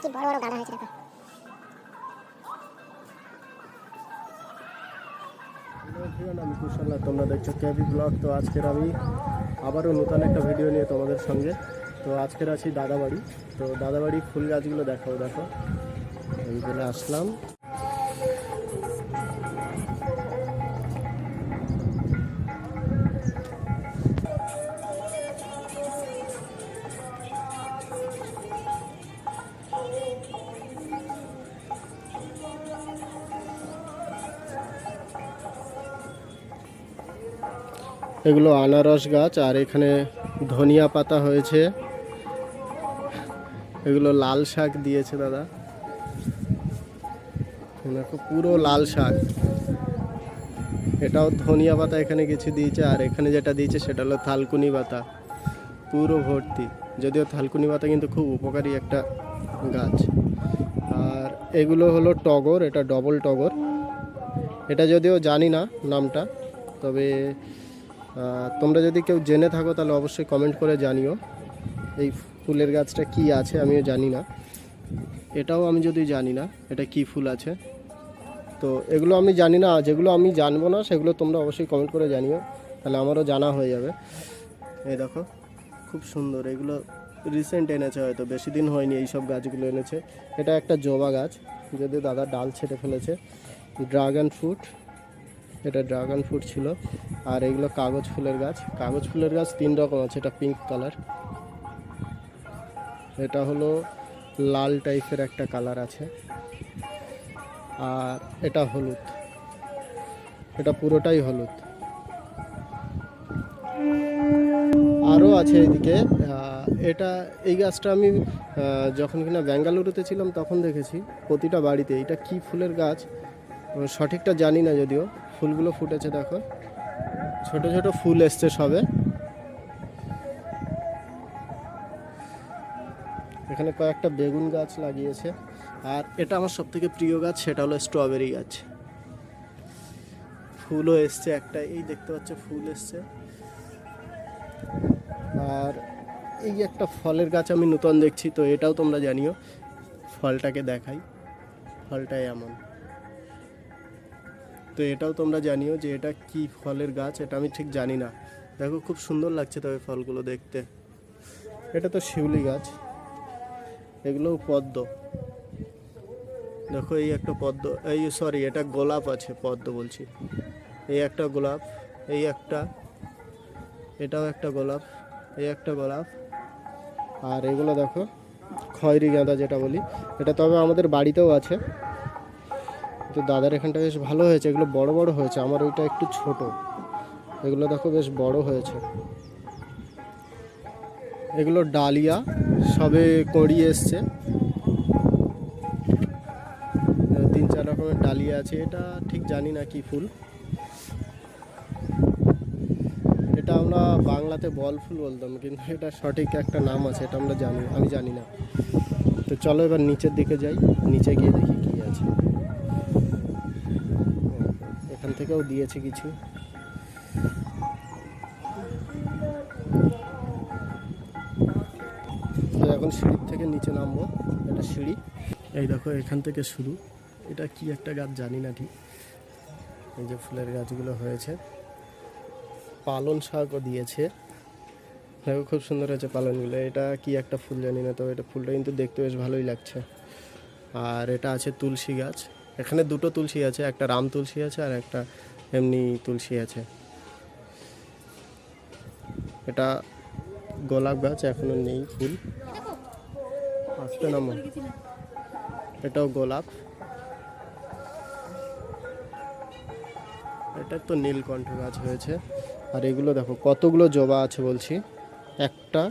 কি বড় বড় গাড়া হয়েছে দেখো। আমি কুশাল্লাহ, তোমরা দেখছো কেভি ব্লগ। তো আজকের আমি আবারও নতুন একটা ভিডিও নিয়ে তোমাদের সঙ্গে। তো আজকের আছি দাদাবাড়ি। তো দাদাবাড়ি ফুল গাছগুলো দেখো দেখো, এইগুলো আসলাম। এগুলো আনারস গাছ, আর এখানে ধনিয়া পাতা হয়েছে। এগুলো লাল শাক দিয়েছে দাদা, দেখো পুরো লাল শাক। এটাও ধনিয়া পাতা এখানে কিছু দিয়েছে, আর এখানে যেটা দিয়েছে সেটা হলো থালকুনি পাতা, পুরো ভর্তি। যদিও থালকুনি পাতা কিন্তু খুব উপকারী একটা গাছ। আর এগুলো হলো টগর, এটা ডবল টগর। এটা যদিও জানি না নামটা, তবে তোমরা যদি কেউ জেনে থাকো তাহলে অবশ্যই কমেন্ট করে জানিও এই ফুলের গাছটা কি আছে, আমিও জানি না। এটাও আমি যদি জানি না এটা কি ফুল আছে। তো এগুলো আমি জানি না, যেগুলো আমি জানবো না সেগুলো তোমরা অবশ্যই কমেন্ট করে জানিও, তাহলে আমারও জানা হয়ে যাবে। এই দেখো খুব সুন্দর, এগুলো রিসেন্ট এনেছে, হয়তো বেশি দিন হয়নি এই সব গাছগুলো এনেছে। এটা একটা জবা গাছ, যদিও দাদা ডাল ছেটে ফেলেছে। ড্রাগন ফ্রুট, এটা ড্রাগন ফ্রুট ছিল। আর এগুলো কাগজ ফুলের গাছ। কাগজ ফুলের গাছ 3 রকম আছে, এটা পিঙ্ক কালার, এটা হলো লাল টাইপের একটা কালার আছে, আর এটা হলুদ, এটা পুরোটাই হলুদ। আরও আছে এদিকে। এটা এই গাছটা আমি যখন কিনা বেঙ্গালুরুতে ছিলাম তখন দেখেছি প্রতিটা বাড়িতে। এটা কি ফুলের গাছ সঠিকটা জানি না, যদিও ফুলগুলো ফুটেছে দেখো, ছোট ছোট ফুল এসছে সবে। এখানে কয়েকটা বেগুন গাছ লাগিয়েছে। আর এটা আমার সবথেকে প্রিয় গাছ, সেটা হলো স্ট্রবেরি গাছ। ফুলও এসছে একটা, এই দেখতে পাচ্ছ ফুল এসছে। আর এই একটা ফলের গাছ আমি নতুন দেখছি, তো এটাও তোমরা জানিও। ফলটাকে দেখাই, ফলটাই এমন। তো এটাও তোমরা জানিও যে এটা কি ফলের গাছ, এটা আমি ঠিক জানি না। দেখো খুব সুন্দর লাগছে তবে ফলগুলো দেখতে। এটা তো শিউলি গাছ, এগুলোও পদ্ম। দেখো এই একটা পদ্ম, এই সরি এটা গোলাপ আছে, পদ্ম বলছি। এই একটা গোলাপ, এই একটা, এটাও একটা গোলাপ, এই একটা গোলাপ। আর এগুলো দেখো খয়েরি গাঁদা যেটা বলি, এটা তবে আমাদের বাড়িতেও আছে। তো দাদার এখানটা বেশ ভালো হয়েছে, এগুলো বড় বড় হয়েছে, আমার ওইটা একটু ছোট। এগুলো দেখো বেশ বড় হয়েছে। এগুলো ডালিয়া, সবে কড়ি এসছে। 3-4 রকমের ডালিয়া আছে, এটা ঠিক জানি না কি ফুল। এটা আমরা বাংলাতে বল ফুল বলতাম, কিন্তু এটা সঠিক একটা নাম আছে, এটা আমরা জানি, আমি জানি না। তো চলো এবার নিচের দিকে যাই, নিচে গিয়ে দেখি কি আছে। এখান থেকেও দিয়েছে কিছু। তো এখন সিঁড়ির থেকে নিচে নামবো, এটা সিঁড়ি। এই দেখো এখান থেকে শুরু। এটা কি একটা গাছ জানি না ঠিক। এই যে ফুলের গাছগুলো হয়েছে, পালন শাকও দিয়েছে, দেখো খুব সুন্দর হয়েছে পালনগুলো। এটা কি একটা ফুল জানি না, তবে এটা ফুলটা কিন্তু দেখতে বেশ ভালোই লাগছে। আর এটা আছে তুলসী গাছ, এখানে 2টো তুলসী আছে, একটা রাম তুলসী আছে আর একটা এমনি তুলসী আছে। এটা গোলাপ গাছ, এখনো নেই ফুল, আসতে নামো। এটাও গোলাপ, এটা তো নীলকণ্ঠ গাছ হয়েছে। আর এগুলো দেখো কতগুলো জবা আছে বলছি, 1টা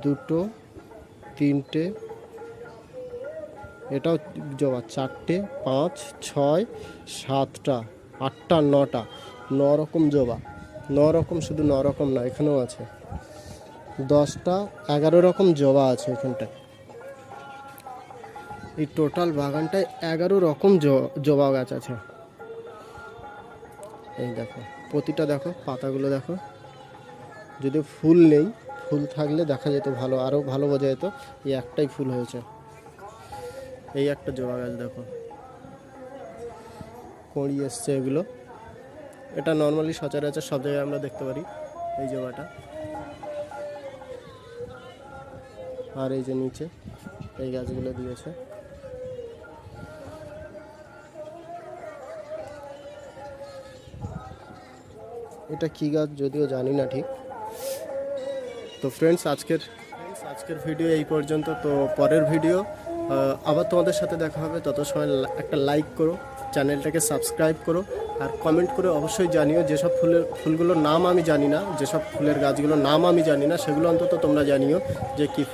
2টো 3টে, এটাও জবা 4টে 5 6 7টা 8টা 9টা, 9 রকম জবা। 9 রকম, শুধু 9 রকম না, এখানেও আছে 10টা 11 রকম জবা আছে এখানটায়। এই টোটাল বাগানটায় 11 রকম জবা গাছ আছে। এই দেখো প্রতিটা দেখো, পাতাগুলো দেখো। যদি ফুল নেই, ফুল থাকলে দেখা যেত ভালো, আরও ভালো বোঝা যেত। এই একটাই ফুল হয়েছে, এই একটা জবা গাছ দেখো, কড়ি এসছে এগুলো। এটা নর্মালি সচরাচর সব জায়গায় আমরা দেখতে পারি এই জবাটা। আর এই যে নিচে এই গাছগুলো দিয়েছে। এটা কি গাছ যদিও জানি না ঠিক। তো ফ্রেন্ডস আজকের ভিডিও এই পর্যন্ত। তো পরের ভিডিও আবার তোমাদের সাথে দেখা হবে। তত সময় একটা লাইক করো, চ্যানেলটাকে সাবস্ক্রাইব করো, আর কমেন্ট করে অবশ্যই জানিও যেসব ফুলগুলোর নাম আমি জানি না, যেসব ফুলের গাছগুলোর নাম আমি জানি না, সেগুলো অন্তত তোমরা জানিও যে কী ফুল।